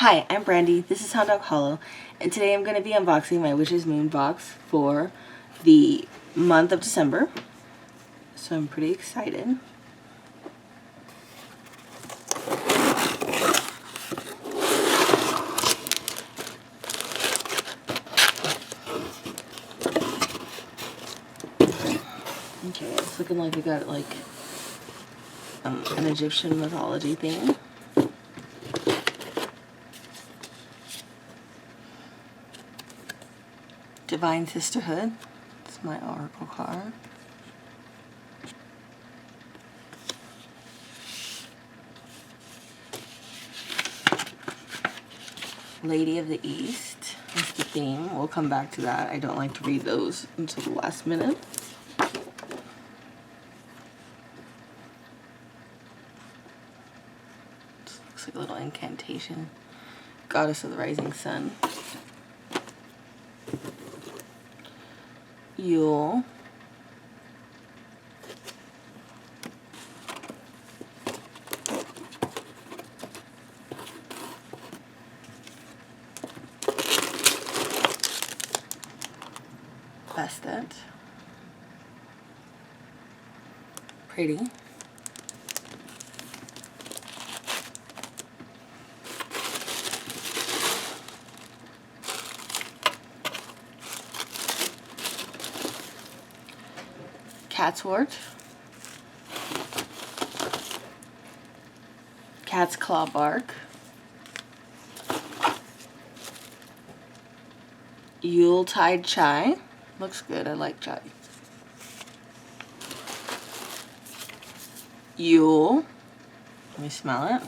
Hi, I'm Brandy, this is Hound Dog Hollow, and today I'm going to be unboxing my Witch's Moon box for the month of December, so I'm pretty excited. Okay, it's looking like we got like an Egyptian mythology theme. Divine Sisterhood. It's my oracle card. Lady of the East is the theme. We'll come back to that. I don't like to read those until the last minute. This looks like a little incantation. Goddess of the Rising Sun. Yule. Bastet. Pretty. Catswort. Cat's Claw Bark. Yuletide Chai. Looks good, I like chai. Yule. Let me smell it.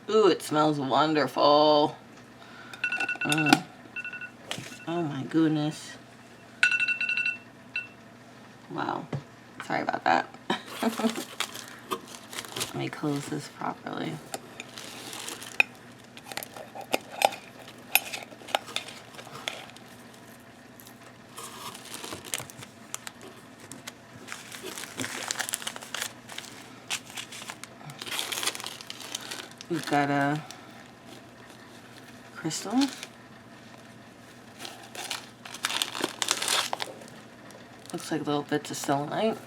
Ooh, it smells wonderful. Oh my goodness. Wow. Sorry about that. Let me close this properly. We've got a crystal. Looks like little bits of selenite.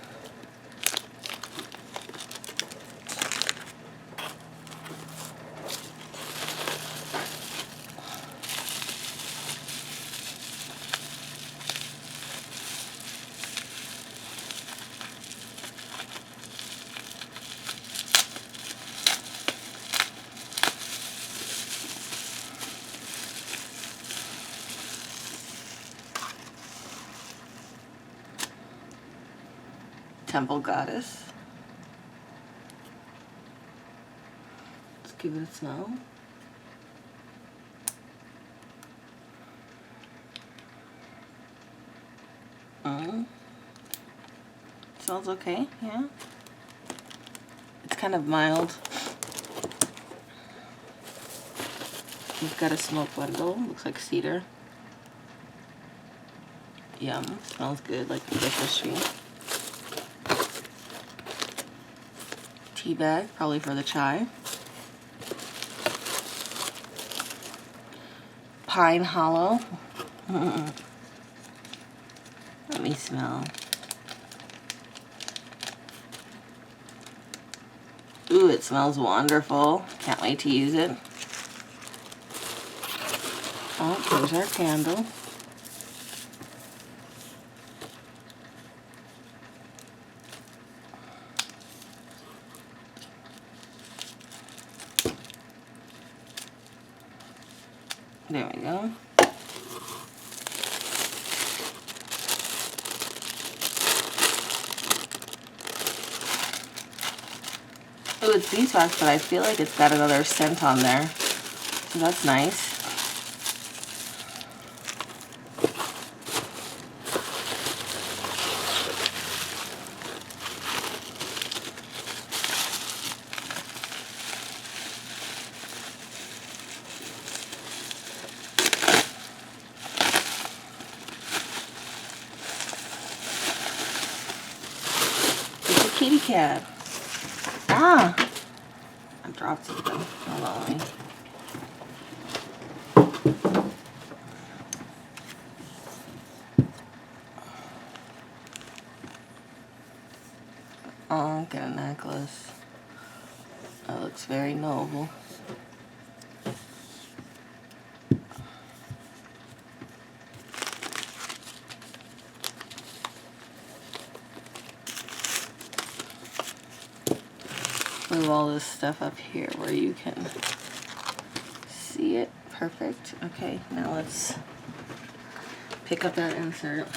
Temple Goddess. Let's give it a smell. Smells okay, yeah. It's kind of mild. We've got a smoke bundle. Looks like cedar. Yum. Smells good, like a Christmas tree. Tea bag, probably for the chai. Pine Hollow. Let me smell. Ooh, it smells wonderful. Can't wait to use it. Oh, there's our candle. There we go. Oh, it's beeswax, but I feel like it's got another scent on there. So that's nice. It's a kitty cat. Ah! dropped something. Hold on, let me. Oh, get a necklace. That looks very noble. Move all this stuff up here where you can see it. Perfect. Okay, now let's pick up that insert.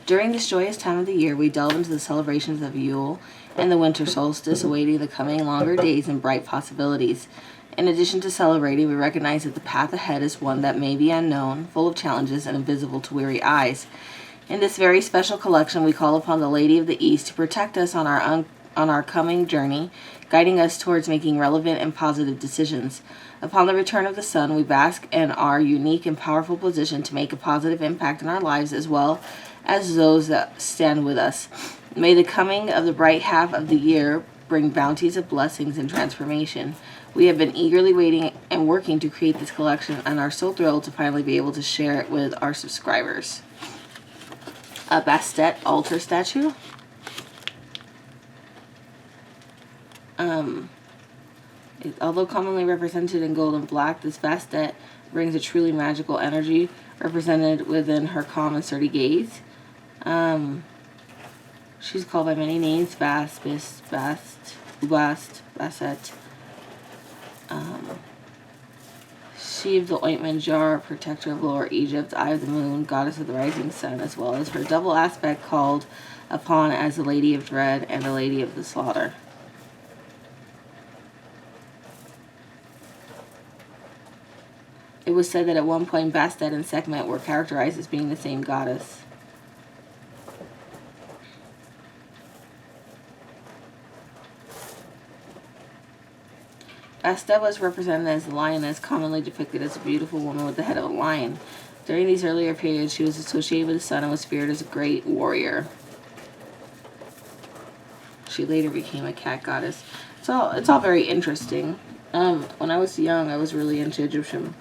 During this joyous time of the year, we delve into the celebrations of Yule and the winter solstice, awaiting the coming longer days and bright possibilities. In addition to celebrating, we recognize that the path ahead is one that may be unknown, full of challenges, and invisible to weary eyes. In this very special collection, we call upon the Lady of the East to protect us on our coming journey, guiding us towards making relevant and positive decisions. Upon the return of the sun, we bask in our unique and powerful position to make a positive impact in our lives as well as those that stand with us. May the coming of the bright half of the year bring bounties of blessings and transformation. We have been eagerly waiting and working to create this collection and are so thrilled to finally be able to share it with our subscribers. A Bastet altar statue. Although commonly represented in gold and black, this Bastet brings a truly magical energy represented within her calm and sturdy gaze. She's called by many names: Bast, Bist, Bast, Ubast, Basset. She of the ointment jar, protector of lower Egypt, eye of the moon, goddess of the rising sun, as well as her double aspect called upon as the Lady of Dread and the Lady of the Slaughter. It was said that at one point Bastet and Sekhmet were characterized as being the same goddess. Bastet was represented as the lioness, commonly depicted as a beautiful woman with the head of a lion. During these earlier periods, she was associated with the sun and was feared as a great warrior. She later became a cat goddess. So it's all very interesting. When I was young, I was really into Egyptian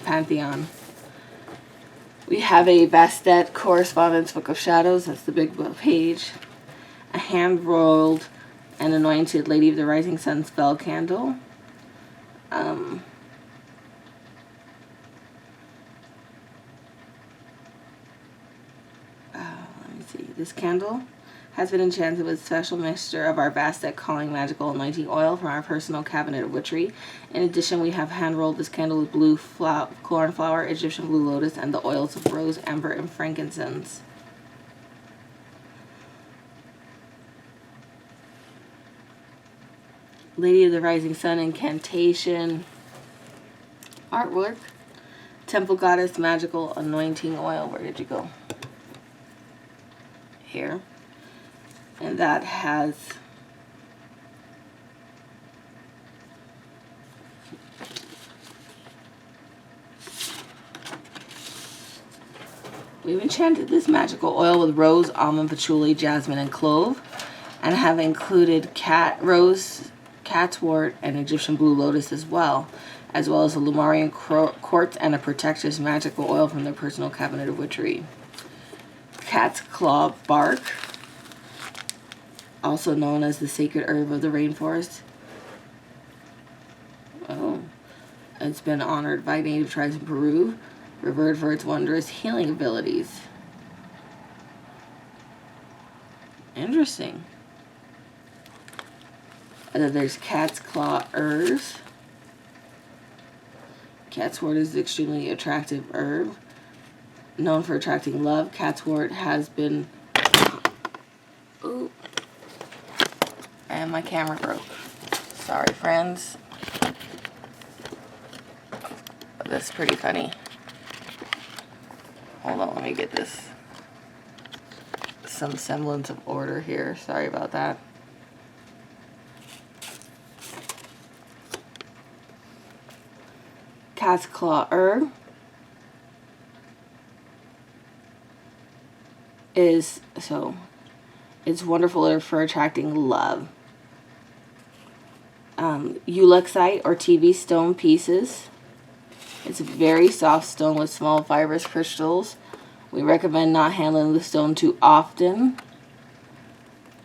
pantheon. We have a Bastet correspondence book of shadows. That's the big book page. A hand-rolled and anointed Lady of the Rising Sun spell candle. Let me see. This candle has been enchanted with a special mixture of our Bastet calling magical anointing oil from our personal cabinet of witchery. In addition, we have hand-rolled this candle with blue cornflower, Egyptian blue lotus, and the oils of rose, amber, and frankincense. Lady of the Rising Sun incantation artwork. Temple Goddess magical anointing oil. Where did you go? Here. And that has we've enchanted this magical oil with rose, almond, patchouli, jasmine, and clove, and have included rose, catswort, and Egyptian blue lotus as well as a Lumarian quartz and a protector's magical oil from their personal cabinet of witchery. Cat's claw bark, also known as the sacred herb of the rainforest. Oh, it's been honored by native tribes in Peru, revered for its wondrous healing abilities. Interesting. And then there's cat's claw herbs. Catswort is an extremely attractive herb. Known for attracting love, catswort has been... Ooh. And my camera broke. Sorry, friends. But that's pretty funny. Hold on, let me get this. Some semblance of order here. Sorry about that. Cat's claw herb it's wonderful for attracting love. Ulexite or TV stone pieces. It's a very soft stone with small fibrous crystals. We recommend not handling the stone too often.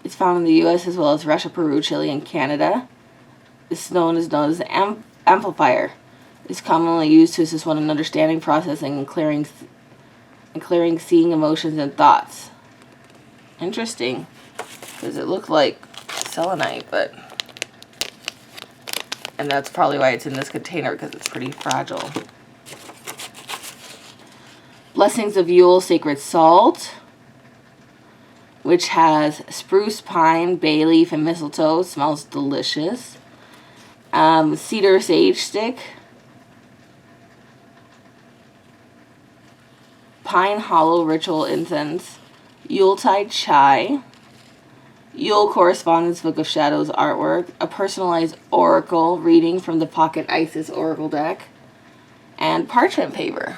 It's found in the U.S. as well as Russia, Peru, Chile, and Canada. This stone is known as an amplifier. It's commonly used to assist one in understanding, processing, and clearing seeing emotions and thoughts. Interesting, because it looked like selenite, and that's probably why it's in this container, because it's pretty fragile. Blessings of Yule Sacred Salt, which has spruce, pine, bay leaf, and mistletoe. It smells delicious. Cedar sage stick, pine hollow ritual incense, Yuletide chai, Yule correspondence book of shadows artwork, a personalized oracle reading from the Pocket Isis oracle deck, and parchment paper.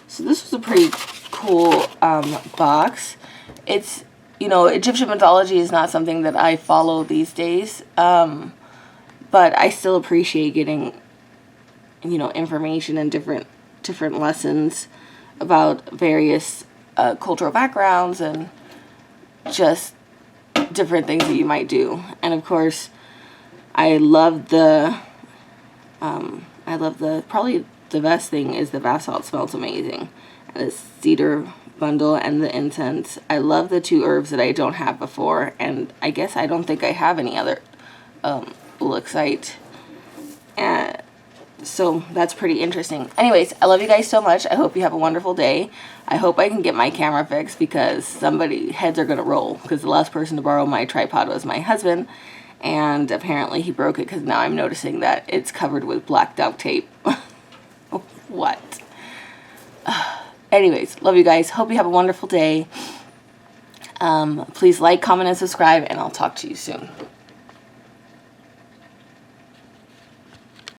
So this was a pretty cool box. It's, you know, Egyptian mythology is not something that I follow these days, but I still appreciate getting, you know, information and different lessons about various cultural backgrounds and just different things that you might do. And of course, I love the probably the best thing is the bath salt. Smells amazing. And the cedar bundle and the incense. I love the 2 herbs that I don't have before, and I guess I don't think I have any other Ulexite. And so that's pretty interesting. Anyways, I love you guys so much. I hope you have a wonderful day. I hope I can get my camera fixed, because heads are going to roll, because the last person to borrow my tripod was my husband, and apparently he broke it, because now I'm noticing that it's covered with black duct tape. What? Anyways, love you guys. Hope you have a wonderful day. Please like, comment, and subscribe, and I'll talk to you soon.